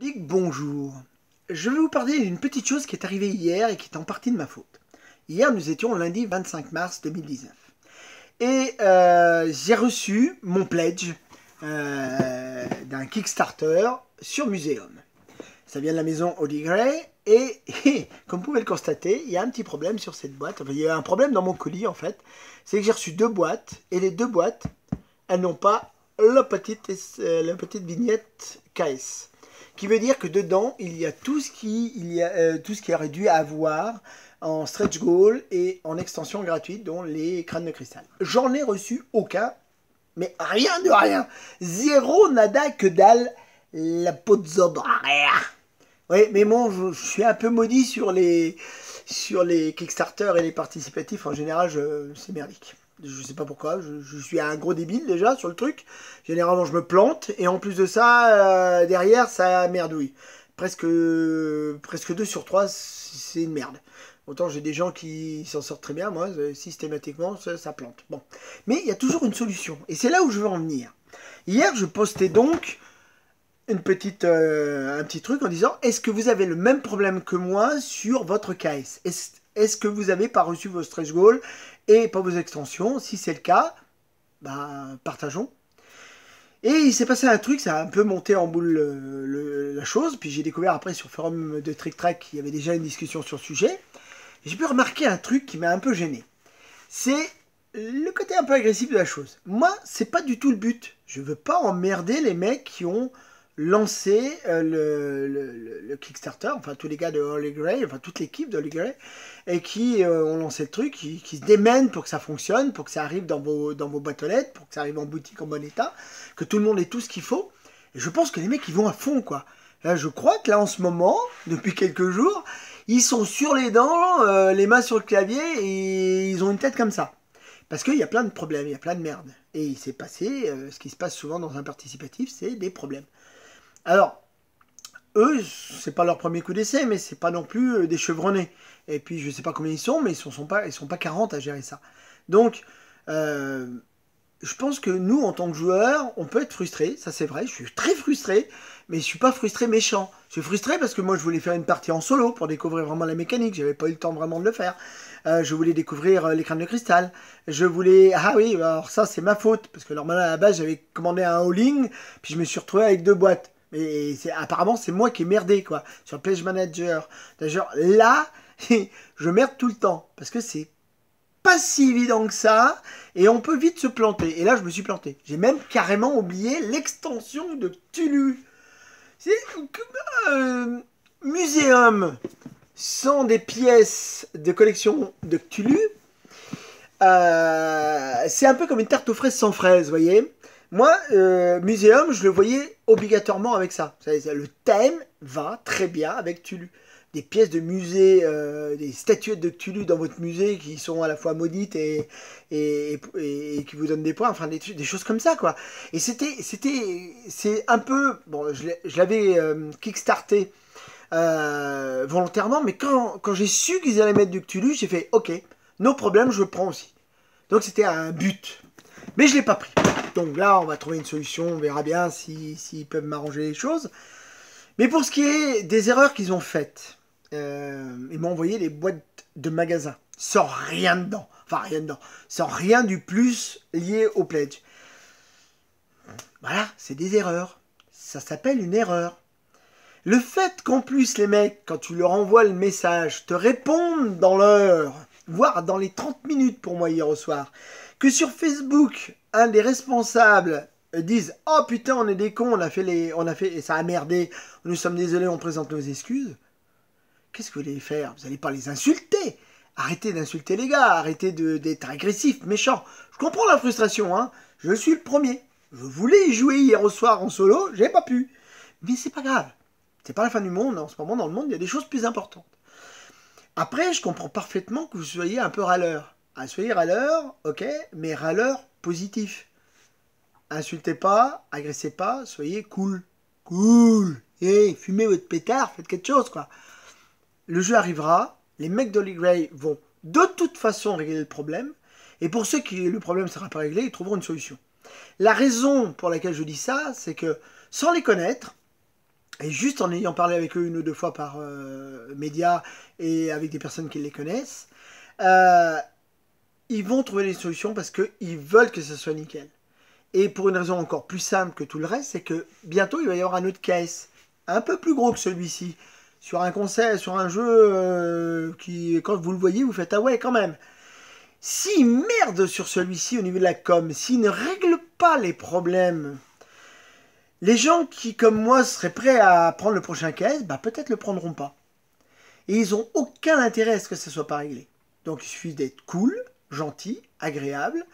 Bonjour. Je vais vous parler d'une petite chose qui est arrivée hier et qui est en partie de ma faute. Hier, nous étions lundi 25 mars 2019. Et j'ai reçu mon pledge d'un Kickstarter sur Museum. Ça vient de la maison Holy Grail et comme vous pouvez le constater, il y a un petit problème sur cette boîte. Enfin, il y a un problème dans mon colis en fait. C'est que j'ai reçu deux boîtes et les deux boîtes, elles n'ont pas la petite vignette KS. Qui veut dire que dedans, il y a tout ce qui aurait dû avoir en stretch goal et en extension gratuite, dont les crânes de cristal. J'en ai reçu aucun, mais rien de rien. Zéro, nada, que dalle, la pozzobrea. Oui, mais bon, je suis un peu maudit sur les Kickstarter et les participatifs. En général, c'est merdique. Je sais pas pourquoi, je suis un gros débile déjà sur le truc. Généralement, je me plante. Et en plus de ça, derrière, ça merdouille. Presque 2 sur 3, c'est une merde. Autant j'ai des gens qui s'en sortent très bien, moi, systématiquement, ça plante. Bon. Mais il y a toujours une solution. Et c'est là où je veux en venir. Hier, je postais donc un petit truc en disant: est-ce que vous avez le même problème que moi sur votre KS? Est-ce que vous n'avez pas reçu vos stretch goals et pas vos extensions? Si c'est le cas, bah, partageons. Et il s'est passé un truc, ça a un peu monté en boule la chose. Puis j'ai découvert après sur le forum de Trick Track qu'il y avait déjà une discussion sur le sujet. Et j'ai pu remarquer un truc qui m'a un peu gêné. C'est le côté un peu agressif de la chose. Moi, c'est pas du tout le but. Je veux pas emmerder les mecs qui ont lancé le Kickstarter, enfin tous les gars de Holy Grail, enfin toute l'équipe de Holy Grail, et qui ont lancé le truc, qui se démènent pour que ça fonctionne, pour que ça arrive dans vos boîtes aux lettres, pour que ça arrive en boutique en bon état, que tout le monde ait tout ce qu'il faut. Et je pense que les mecs, ils vont à fond, quoi. Là, je crois que là, en ce moment, depuis quelques jours, ils sont sur les dents, les mains sur le clavier, et ils ont une tête comme ça. Parce qu'il y a plein de problèmes, il y a plein de merde. Et il s'est passé, ce qui se passe souvent dans un participatif, c'est des problèmes. Alors, eux, c'est pas leur premier coup d'essai, mais c'est pas non plus des chevronnés. Et puis, je sais pas combien ils sont, mais ils sont pas 40 à gérer ça. Donc, je pense que nous, en tant que joueurs, on peut être frustré, ça c'est vrai, je suis très frustré, mais je suis pas frustré méchant. Je suis frustré parce que moi, je voulais faire une partie en solo pour découvrir vraiment la mécanique, j'avais pas eu le temps vraiment de le faire. Je voulais découvrir les crânes de cristal. Je voulais... Ah oui, alors ça, c'est ma faute, parce que normalement, à la base, j'avais commandé un all-in, puis je me suis retrouvé avec 2 boîtes. Mais apparemment, c'est moi qui ai merdé, quoi, sur Pledge Manager. D'ailleurs, là, je merde tout le temps, parce que c'est pas si évident que ça, et on peut vite se planter. Et là, je me suis planté. J'ai même carrément oublié l'extension de Cthulhu. C'est Museum sans des pièces de collection de Cthulhu. C'est un peu comme une tarte aux fraises sans fraises, vous voyez. Moi, Museum, je le voyais obligatoirement avec ça. Le thème va très bien avec Cthulhu. Des pièces de musée, des statuettes de Cthulhu dans votre musée qui sont à la fois maudites et qui vous donnent des points, enfin des choses comme ça, quoi. Et c'est un peu... Bon, je l'avais kickstarté volontairement, mais quand j'ai su qu'ils allaient mettre du Cthulhu, j'ai fait ok, no problème, je le prends aussi. Donc c'était un but. Mais je ne l'ai pas pris. Donc là, on va trouver une solution, on verra bien s'ils peuvent m'arranger les choses. Mais pour ce qui est des erreurs qu'ils ont faites, ils m'ont envoyé les boîtes de magasins, sans rien dedans. Enfin, rien dedans. Sans rien du plus lié au pledge. Voilà, c'est des erreurs. Ça s'appelle une erreur. Le fait qu'en plus les mecs, quand tu leur envoies le message, te répondent dans l'heure, voire dans les 30 minutes pour moi hier au soir, que sur Facebook, un des responsables disent « Oh putain, on est des cons, on a fait et ça a merdé, nous sommes désolés, on présente nos excuses. » Qu'est-ce que vous allez faire? Vous n'allez pas les insulter. Arrêtez d'insulter les gars, arrêtez d'être agressif, méchant. Je comprends la frustration, hein. Je suis le premier. Je voulais y jouer hier au soir en solo, j'ai pas pu. Mais c'est pas grave. C'est pas la fin du monde, en ce moment dans le monde, il y a des choses plus importantes. Après, je comprends parfaitement que vous soyez un peu râleur. Soyez râleur, ok, mais râleur positif. Insultez pas, agressez pas, soyez cool. Cool. Et fumez votre pétard, faites quelque chose, quoi. Le jeu arrivera, les mecs d'Holy Grail vont de toute façon régler le problème, et pour ceux qui le problème ne sera pas réglé, ils trouveront une solution. La raison pour laquelle je dis ça, c'est que sans les connaître, Et juste en ayant parlé avec eux une ou deux fois par média et avec des personnes qui les connaissent, ils vont trouver des solutions parce qu'ils veulent que ce soit nickel. Et pour une raison encore plus simple que tout le reste, c'est que bientôt il va y avoir un autre case, un peu plus gros que celui-ci, sur un conseil, sur un jeu qui, quand vous le voyez, vous faites ah ouais quand même. S'ils merdent sur celui-ci au niveau de la com, s'ils ne règlent pas les problèmes, les gens qui, comme moi, seraient prêts à prendre le prochain case, bah peut-être le prendront pas. Et ils n'ont aucun intérêt à ce que ça soit pas réglé. Donc il suffit d'être cool, gentil, agréable,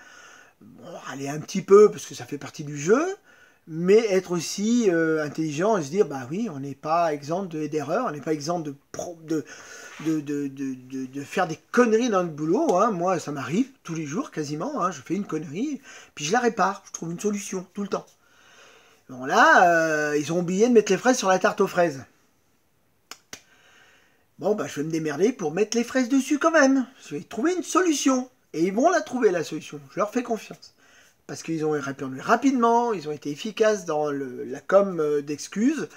bon, aller un petit peu parce que ça fait partie du jeu, mais être aussi intelligent et se dire bah oui, on n'est pas exempt d'erreurs, on n'est pas exempt de faire des conneries dans le boulot. Hein. Moi, ça m'arrive tous les jours quasiment. Hein. Je fais une connerie, puis je la répare, je trouve une solution tout le temps. Bon là, ils ont oublié de mettre les fraises sur la tarte aux fraises. Bon, bah je vais me démerder pour mettre les fraises dessus quand même. Je vais trouver une solution. Et ils vont la trouver, la solution. Je leur fais confiance. Parce qu'ils ont répondu rapidement, ils ont été efficaces dans la com d'excuses.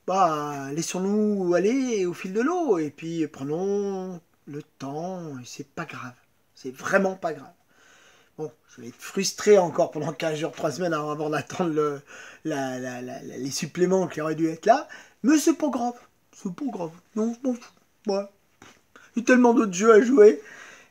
Bah, laissons-nous aller au fil de l'eau. Et puis, prenons le temps. Et c'est pas grave. C'est vraiment pas grave. Bon, je vais être frustré encore pendant 15 jours, 3 semaines avant d'attendre les suppléments qui auraient dû être là. Mais c'est pas grave. C'est pas grave. Non, je m'en fous. Ouais. Il y a tellement d'autres jeux à jouer.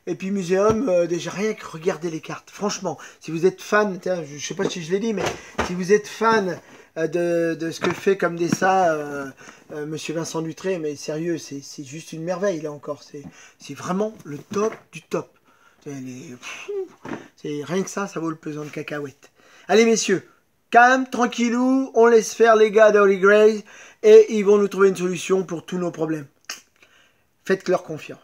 Et puis Muséum, déjà rien que regarder les cartes. Franchement, si vous êtes fan, je sais pas si je l'ai dit, mais si vous êtes fan de ce que fait comme dessin Monsieur Vincent Dutré, mais sérieux, c'est juste une merveille là encore. C'est vraiment le top du top. C'est rien que ça vaut le pesant de cacahuètes. Allez messieurs, calme, tranquillou, on laisse faire les gars d'Holy Grail et ils vont nous trouver une solution pour tous nos problèmes. Faites leur confiance.